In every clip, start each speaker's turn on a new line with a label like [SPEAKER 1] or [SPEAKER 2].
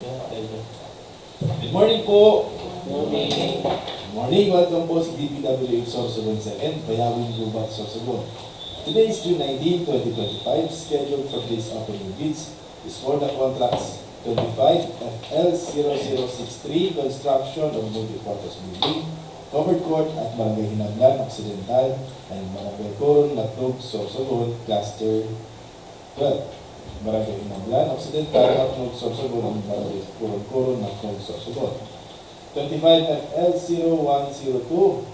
[SPEAKER 1] Good morning po. Good morning. Welcome po sa DPWH Sorsogon 2nd, Bayawing Gubat, Sorsogon. Today is June 19, 2025. Scheduled for today's opening bids is for the contracts 25 FL0063, construction of multi-purpose building, covered court at Barangay Genablan, Occidental, and Barangay Cogon, Matnog, Sorsogon, Cluster 12. Barangay Genablan, Occidental, Matnog, Sorsogon, and Barangay Cogon-coron, Matnog, Sorsogon. 25 FL0102,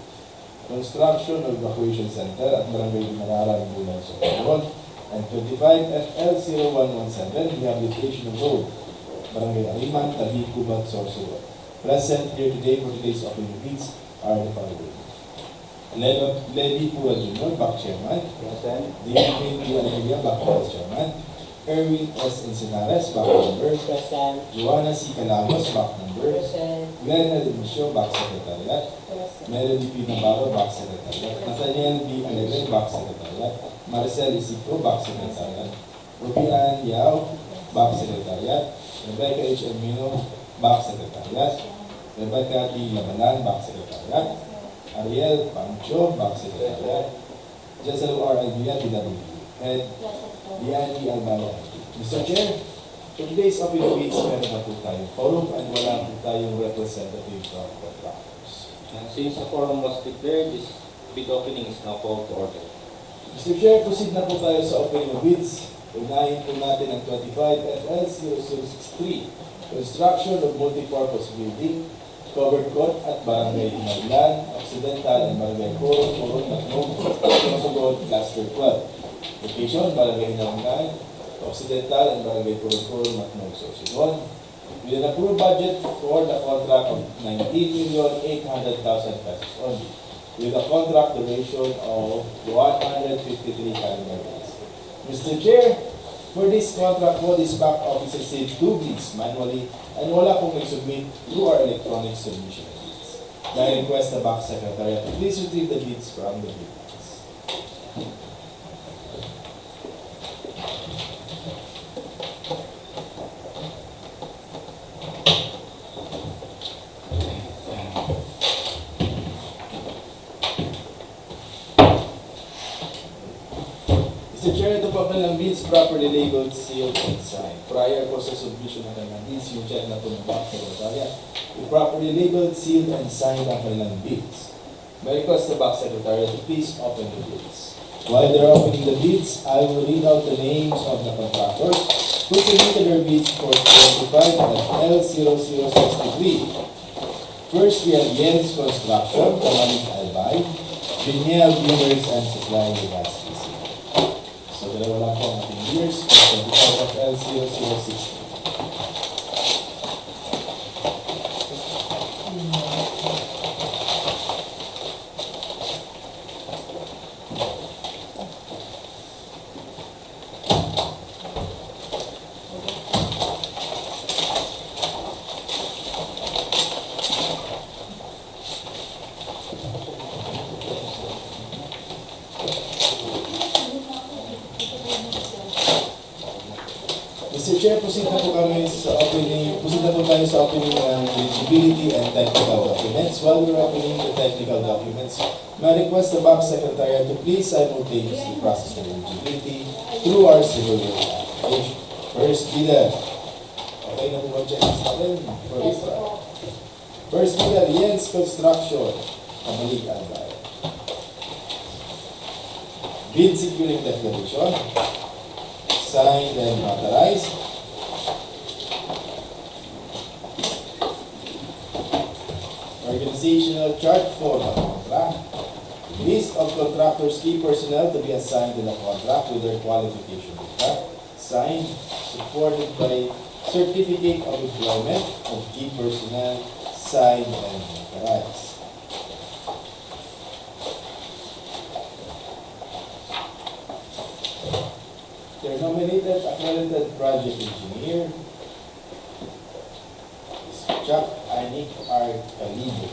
[SPEAKER 1] construction of Evacuation Center at Barangay Inararan, Bulan, Sorsogon. And 25 FL0117, Rahabilitation of Road, Barangay Ariman, Tabi, Gubat, Sorsogon. Present here today for today's opening bids are the following. Levi Pura Jr., Back Chairman. Present. David P. Alegria, Back Vice Chairman. Erwin S. Encinares, Back Member. Present. Joanna C. Calagos, Back Member. Present. Glenna Demisio, Back Secretariat. Present. Melody P. Navarro, Back Secretariat. Nathaniel B. Alegre, Back Secretariat. Maricel Isico, Back Secretariat. Rubian Yao, Back Secretariat. Rebecca H. Emino, Back Secretariat. Rebecca T. Labanan, Back Secretariat. Ariel Pancho, Back Secretariat. Jessel R. Alvia, DPWH Head. Diani Albaya. Mr. Chair, for today's opening bids, meron na po tayong forum and wala po tayong representative from contractors.
[SPEAKER 2] And since the forum was declared, this bid opening is now called to order.
[SPEAKER 1] Mr. Chair, proceed na po tayo sa opening of bids. Unahin po natin ang 25 FL0063, construction of multi-purpose building, covered court at Barangay Genablan, Occidental, and Barangay Cogon-coron, Matnog, Sorsogon, Cluster 12. Location, Barangay Genablan, Occidental, and Barangay Cogon-coron, Matnog, Sorsogon. With an approved budget for the contract of 19,800,000 pesos only, with a contract duration of 153 calendar days. Mr. Chair, for this contract po, this back office received 2 bids manually and wala pong nag-submit through our electronic submission bids. I request the back secretary to please retrieve the bids from the bids. Mr. Chair, ito po ng bids properly labeled, sealed, and signed. Prior po sa submission ng kanilang bids, yung check na po ng back secretariat, we properly labeled, sealed, and signed ang kanilang bids. May request the back secretariat to please open the bids. While they're opening the bids, I will read out the names of the contractors who submitted their bids for 25 at L0063. First, we have Jens Construction, Kamalik Albay, Vinyl Builders and Supply Gas. So, dalawa lang po ang ating years, 25 of L0060. Mr. Chair, proceed na po kami sa opening, proceed na po tayo sa opening ng eligibility and technical documents. While we're opening the technical documents, may request the back secretary to please simultaneously process the eligibility through our civil application. First bidder. Okay na po ba check natin? First bidder, Jens Construction, Kamalik Albay. Bid securing declaration. Signed and notarized. Organizational chart for the contract. List of contractors' key personnel to be assigned to the contract with their qualification data. Signed, supported by Certificate of Employment of key personnel, signed and notarized. Their nominated accredited project engineer is Chuck Anik R. Calibo.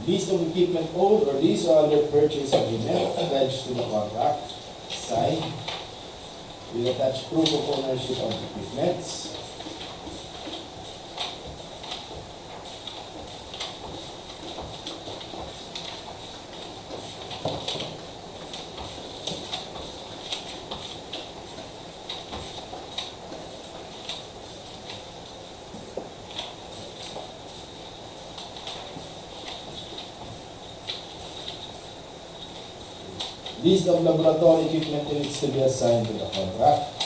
[SPEAKER 1] List of equipment owned or lease or other purchase agreement pledged to the contract. Signed. Will attach proof of ownership of equipments. List of laboratory equipment units to be assigned to the contract.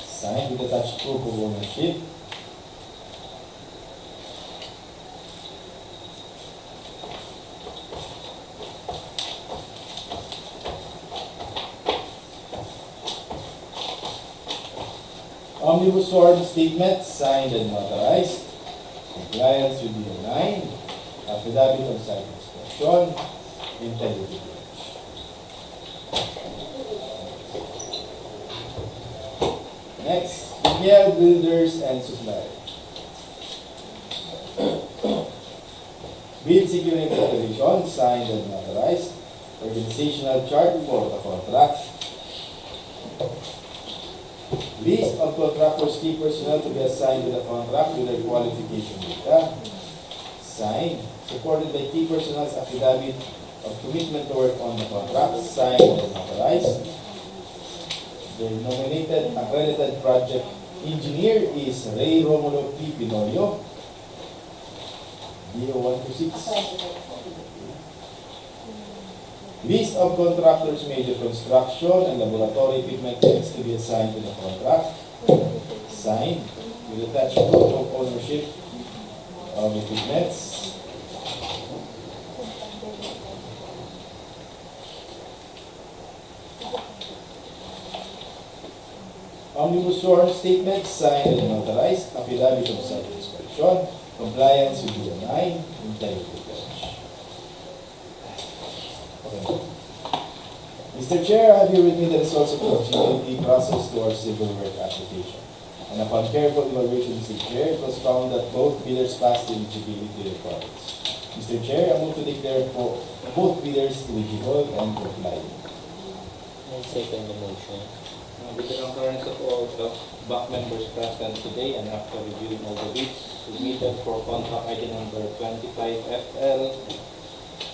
[SPEAKER 1] Signed with attached proof of ownership. Omnibus sworn statement signed and notarized. Compliance with the 9. Affidavit of site inspection. Integrity. Next, Daniel Builders and Suppliers. Bill securing declaration signed and notarized. Organizational chart for the contract. List of contractors key personnel to be assigned to the contract with their qualification data. Signed. Supported by key personnel's affidavit of commitment to work on the contract. Signed and notarized. The nominated accredited project engineer is Ray Romulo P. Pinoyo, DO126. List of contractors major construction and laboratory equipment needs to be assigned to the contract. Signed. With attached proof of ownership of equipments. Omnibus sworn statement signed and notarized. Affidavit of site inspection. Compliance with the 9. Integrity pledge. Okay. Mr. Chair, I have here with me the results of the GLP process to our civil work application. And upon careful evaluation, Mr. Chair, it was found that both bidders passed the eligibility requirements. Mr. Chair, I move to declare both bidders eligible and compliant.
[SPEAKER 2] I second the motion. With the concurrence of all the back members present today and after reviewing all the bids submitted for contract ID number 25FL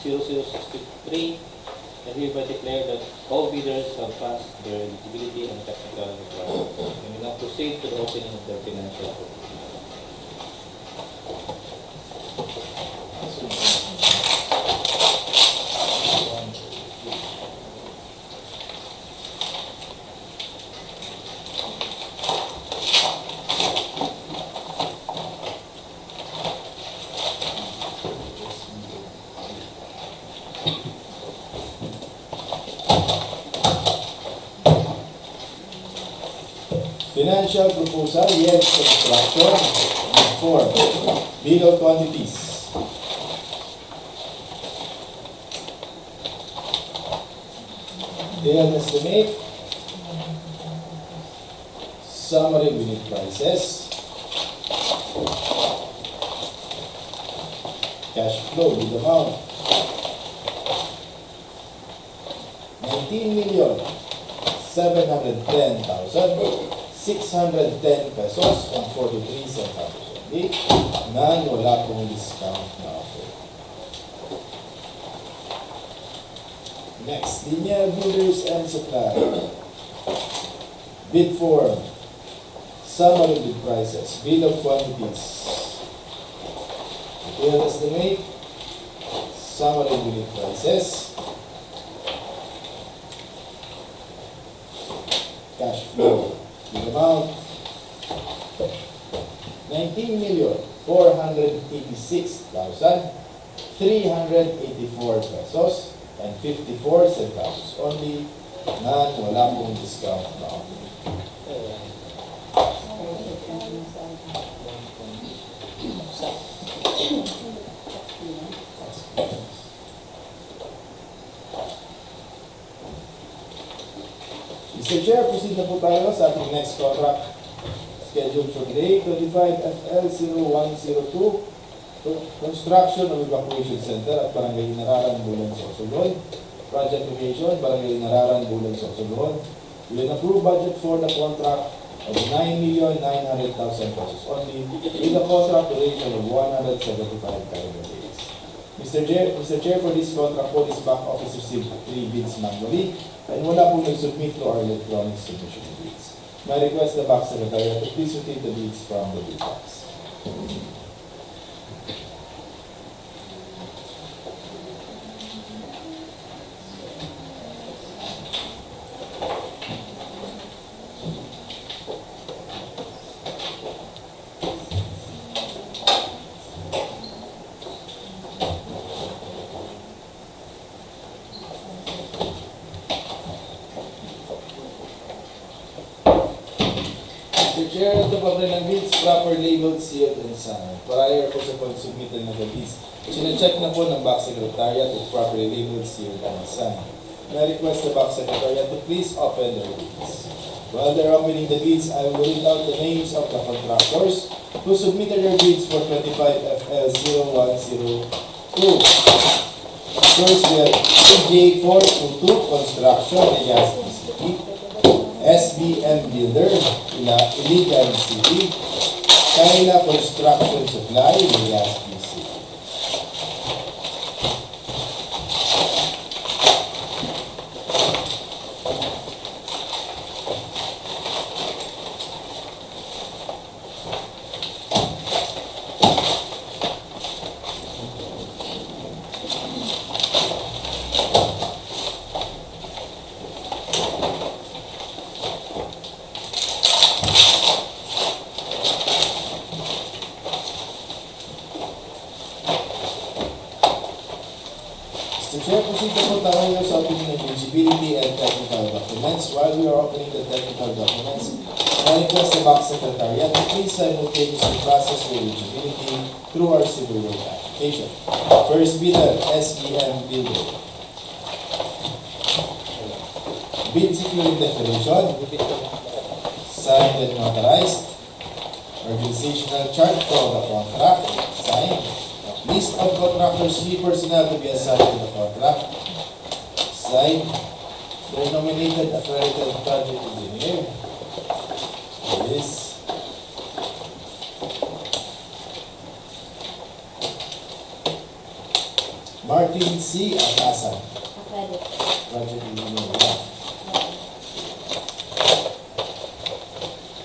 [SPEAKER 2] 0063, I hereby declare that all bidders have passed their eligibility and technical requirements. We will now proceed to the opening of their financial report.
[SPEAKER 1] Financial proposal, yes, construction. 4. Bill of quantities. Detailed estimate. Summary unit prices. Cash flow with amount. 19,710,610 pesos and 43 centavos only. None, wala pong discount na offer. Next, linear builders and suppliers. Bid form. Summary bid prices. Bill of quantities. Detailed estimate. Summary unit prices. Cash flow. The amount 19,486,384 pesos and 54 centavos only. None, wala pong discount na offer. Mr. Chair, proceed na po tayo sa ating next contract scheduled for today, 25FL0102, Construction of Evacuation Center at Barangay Inararan, Bulan, Sorsogon. Project location, Barangay Inararan, Bulan, Sorsogon. With an approved budget for the contract of 9,900,000 pesos only, with a contract duration of 175 calendar days. Mr. Chair, for this contract po, this back office received 3 bids manually and wala pong nag-submit to our electronic submission bids. May request the back secretary to please retrieve the bids from the bid box. Mr. Chair, ito pa rin ang bids, proper labeled, sealed, and signed. Prior po sa pag-submittal ng bids, sinacheck na po ng back secretariat if properly labeled, sealed, and signed. May request the back secretariat to please open their bids. While they're opening the bids, I will read out the names of the contractors who submitted their bids for 25FL0102. First, we have AJ422 Construction, Legazpi City. SBM Builder, Iligan City. Kaila Construction Supply, Legazpi City. Mr. Chair, proceed po tayo sa opening ng eligibility and technical documents. While we are opening the technical documents, I request the back secretariat to please simultaneously process the eligibility through our civil work application. First bidder, SBM Builder. Bid securing declaration, signed and notarized. Organizational chart for the contract, signed. List of contractors, key personnel to be assigned to the contract, signed. The nominated accredited project engineer is Martin C. Atasan, project engineer.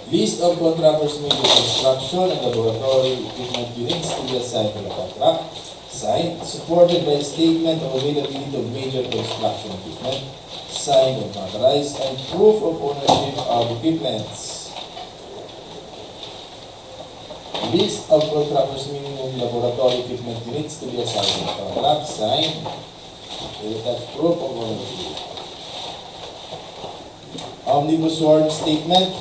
[SPEAKER 1] List of contractors major construction and laboratory equipment units to be assigned to the contract, signed, supported by a statement of availability of major construction equipment, signed and notarized, and proof of ownership of equipments. List of contractors minimum laboratory equipment units to be assigned to the contract, signed, with attached proof of ownership. Omnibus warrant statement,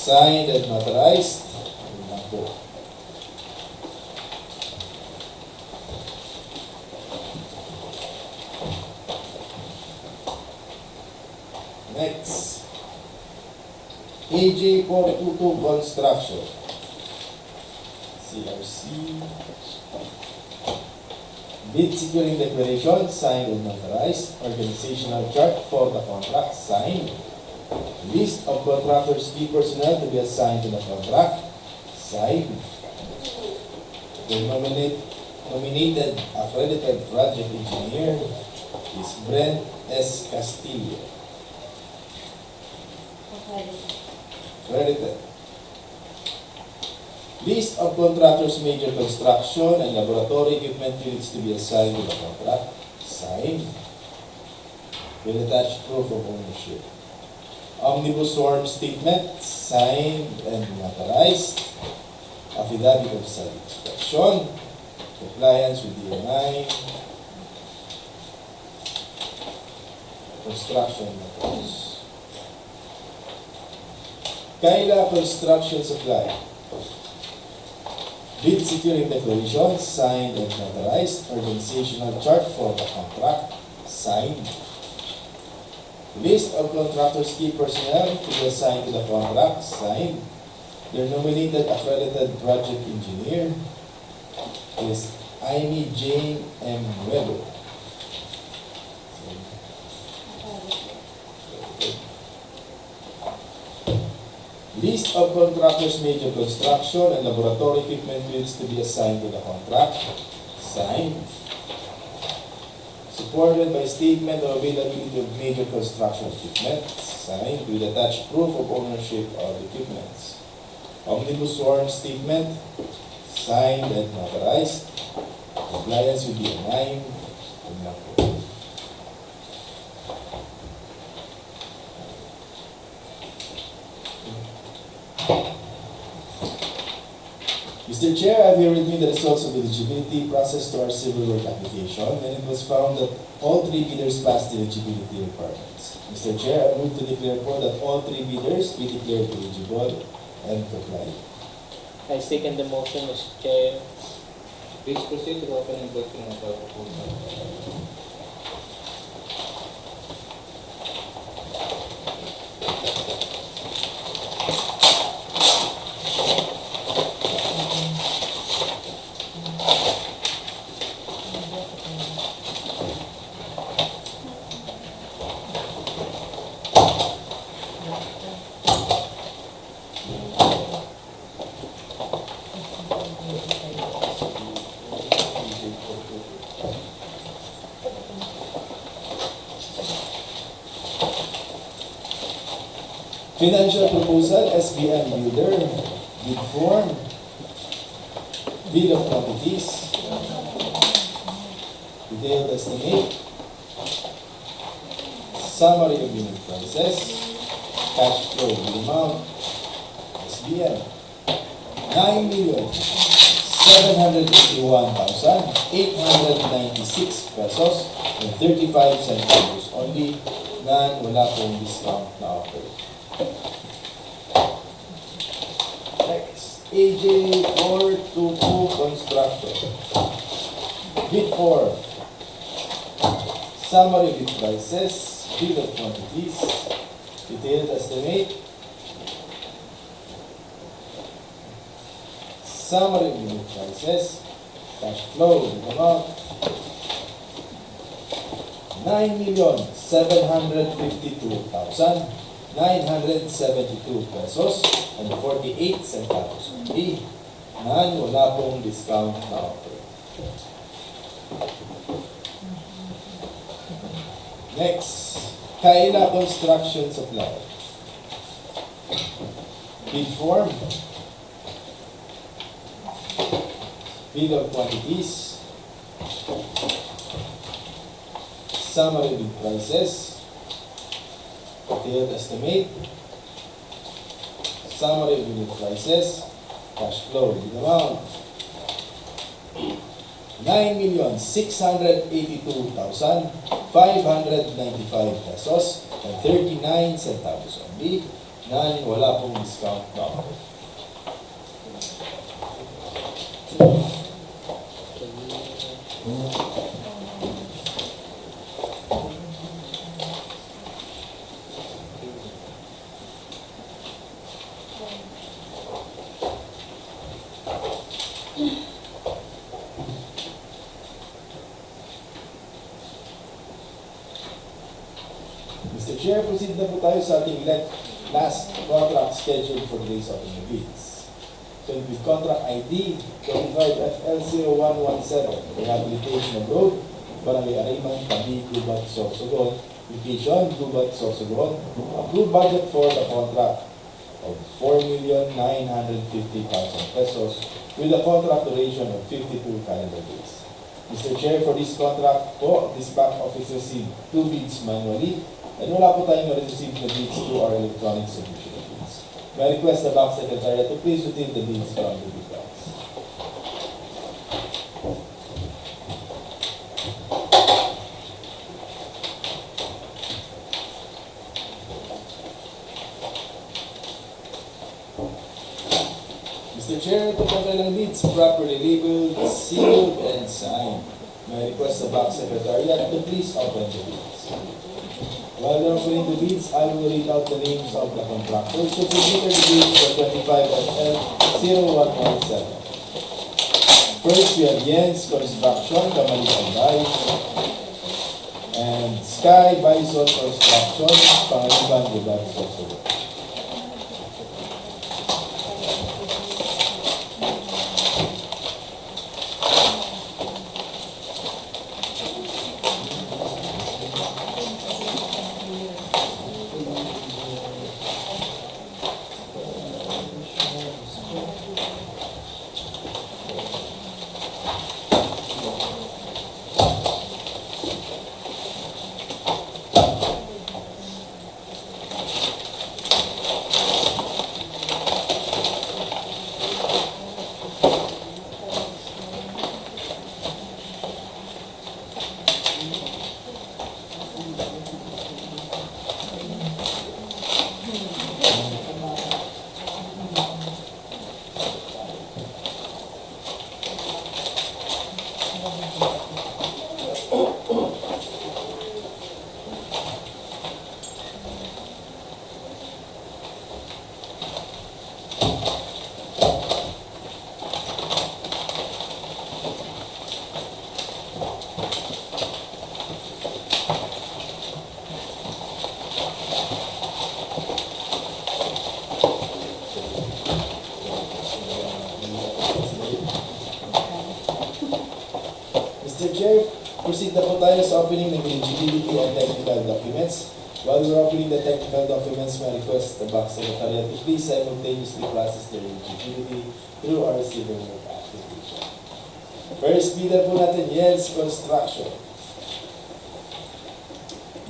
[SPEAKER 1] signed and notarized. Next, AJ422 Construction, CRC. Bid securing declaration, signed and notarized. Organizational chart for the contract, signed. List of contractors, key personnel to be assigned to the contract, signed. The nominated accredited project engineer is Brent S. Castillo. Accredited. List of contractors, major construction and laboratory equipment units to be assigned to the contract, signed. With attached proof of ownership. Omnibus warrant statement, signed and notarized. Affidavit of satisfaction, compliance with DNI, construction methods. Kaila Construction Supply. Bid securing declaration, signed and notarized. Organizational chart for the contract, signed. List of contractors, key personnel to be assigned to the contract, signed. Their nominated accredited project engineer is Amy Jane M. Weber. List of contractors, major construction, and laboratory equipment bids to be assigned to the contract. Signed. Supported by statement of availability of major construction equipment. Signed with attached proof of ownership of equipments. Omnibus sworn statement. Signed and notarized. Compliance with the 9. Mr. Chair, I have here with me the results of the eligibility process to our civil work application, and it was found that all three bidders passed the eligibility requirements. Mr. Chair, I move to declare for that all three bidders be declared eligible and comply.
[SPEAKER 2] I second the motion, Mr. Chair. Please proceed to open and voting on the proposal.
[SPEAKER 1] Financial proposal, SBM builder, bid form, bid of quantities, detailed estimate, summary of unit prices, cash flow amount, SBM, 9,781,896 pesos and 35 centavos only. None, wala pong discount na offer. Next, AJ 422 Construction. Bid for summary bid prices, bid of quantities, detailed estimate, summary bid prices, cash flow amount, 9,752,972 pesos and 48 centavos only. None, wala pong discount na offer. Next, Kaila Construction Supply. Bid form, bid of quantities, summary bid prices, detailed estimate, summary bid prices, cash flow bid amount, 9,682,595 pesos and 39 centavos only. None, wala pong discount na offer. Mr. Chair, proceed na po tayo sa ating last contract scheduled for today's opening bids. So with contract ID 25FL0117, Rahabilitation of Road, Barangay Ariman, Tabi, Gubat, Sorsogon, location Gubat, Sorsogon, approved budget for the contract of 4,950,000 pesos with a contract duration of 52 calendar days. Mr. Chair, for this contract po, this back office received 2 bids manually and wala po tayong receive the bids through our electronic submission of bids. May I request the Bank Secretary to please retrieve the bids from the bid box. Mr. Chair, ito po ng bids properly labeled, sealed, and signed. May I request the Bank Secretary to please open the bids. While they're opening the bids, I will read out the names of the contractors who submitted bids for 25 FL 0117. First, we have Jens Construction, Kamalikanday, and Sky Bison Construction, Pangaliban, Gubat, Sorsogon. Mr. Chair, proceed na po tayo sa opening ng eligibility and technical documents. While we're opening the technical documents, may request the back secretariat to please simultaneously process their eligibility through our civil work application. First bidder po natin, Jens Construction.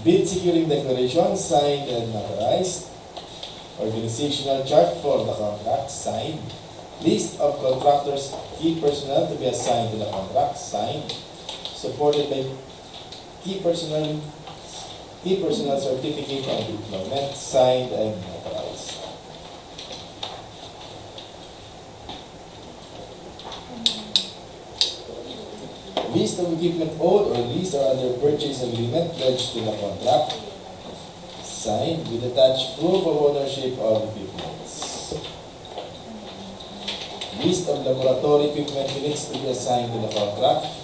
[SPEAKER 1] Bid securing declaration, signed and notarized. Organizational chart for the contract, signed. List of contractors, key personnel to be assigned to the contract, signed. Supported by key personnel certificate of employment, signed and notarized. List of equipment owed or leased or under purchase agreement pledged to the contract, signed with attached proof of ownership of equipments. List of laboratory equipment units to be assigned to the contract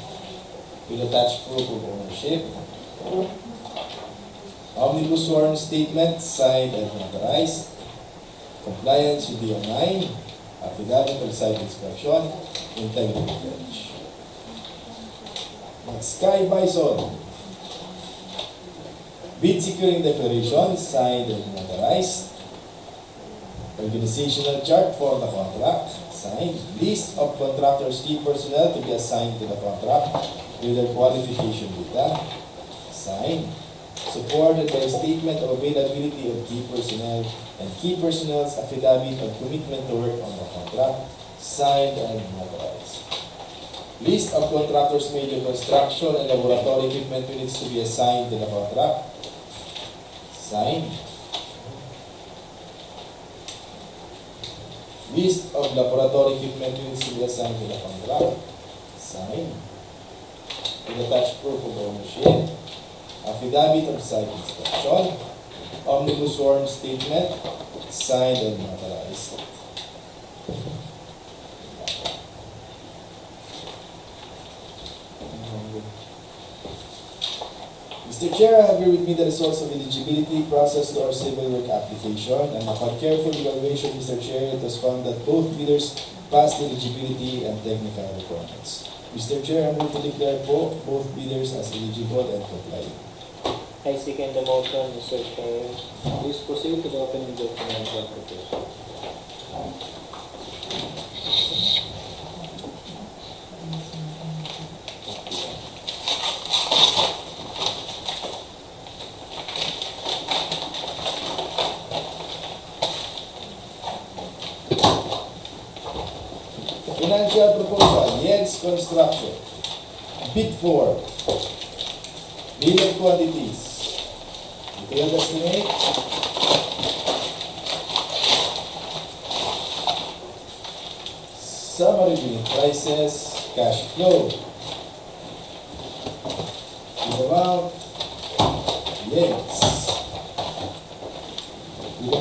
[SPEAKER 1] with attached proof of ownership. Omnibus sworn statement, signed and notarized. Compliance with the 9, affidavit of site inspection, integrity pledge. Next, Sky Bison. Bid securing declaration, signed and notarized. Organizational chart for the contract, signed. List of contractors' key personnel to be assigned to the contract with their qualification data, signed. Supported by a statement of availability of key personnel and key personnel's affidavit of commitment to work on the contract, signed and notarized. List of contractors' major construction and laboratory equipment units to be assigned to the contract, signed. List of laboratory equipment units to be assigned to the contract, signed. With attached proof of ownership, affidavit of site inspection, omnibus sworn statement, signed and notarized. Mr. Chair, I have here with me the results of eligibility process to our civil work application, and upon careful evaluation, Mr. Chair, it was found that both bidders passed eligibility and technical requirements. Mr. Chair, I move to declare both bidders as eligible and compliant.
[SPEAKER 2] I second the motion, Mr. Chair. Please proceed to the opening document application.
[SPEAKER 1] Financial proposal, Jens Construction. Bid for million quantities. Detailed estimate. Summary bidding prices, cash flow. Bid amount, Jens.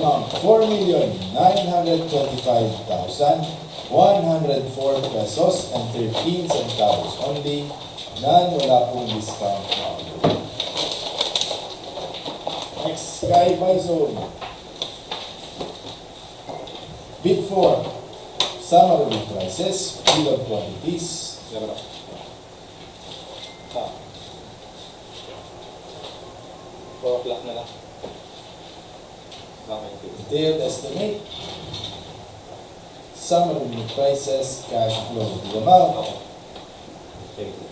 [SPEAKER 1] amount 4,925,104 pesos and 13 centavos only. None, wala pong discount na ako. Next, Sky by Zone. Bid 4. Summary prices, bill of quantities.
[SPEAKER 2] Zero. Ah. 4 o'clock na lang. Okay.
[SPEAKER 1] Detailed estimate. Summary prices, cash flow. The amount
[SPEAKER 2] Okay. Sige.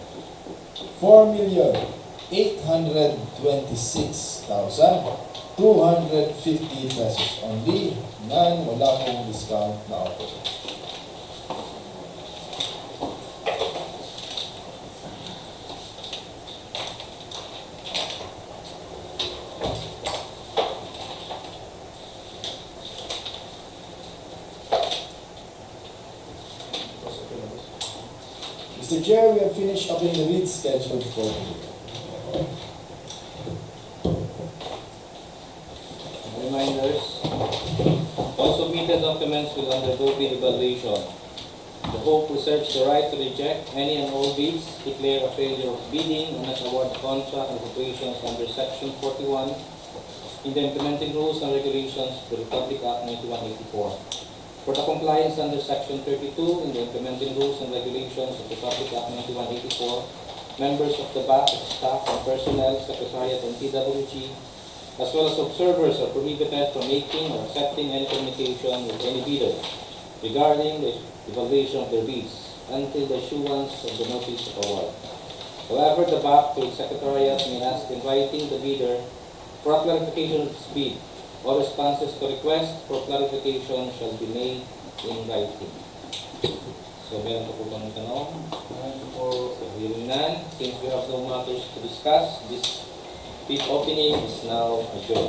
[SPEAKER 1] 4,826,250 pesos only. None, wala pong discount na auto. Mr. Chair, we have finished opening the bids scheduled for today.
[SPEAKER 2] Reminders. All submitted documents will undergo bid evaluation. The hope reserves the right to reject any and all bids, declare a failure of bidding, and not award contract and operations under Section 41 in the Implementing Rules and Regulations of the Republic Act 9184. For the compliance under Section 32 in the Implementing Rules and Regulations of the Republic Act 9184, members of the BAC, staff and personnel, Secretariat and TWG, as well as observers are prohibited from making or accepting any communication with any bidder regarding the evaluation of their bids until the issuance of the notice of award. However, the BAC to its Secretariat may ask in writing the bidder for a clarification of its bid. All responses to request for clarification shall be made in writing. So, meron po bang tanong? So, hearing none, since we have no matters to discuss, this bid opening is now adjourned.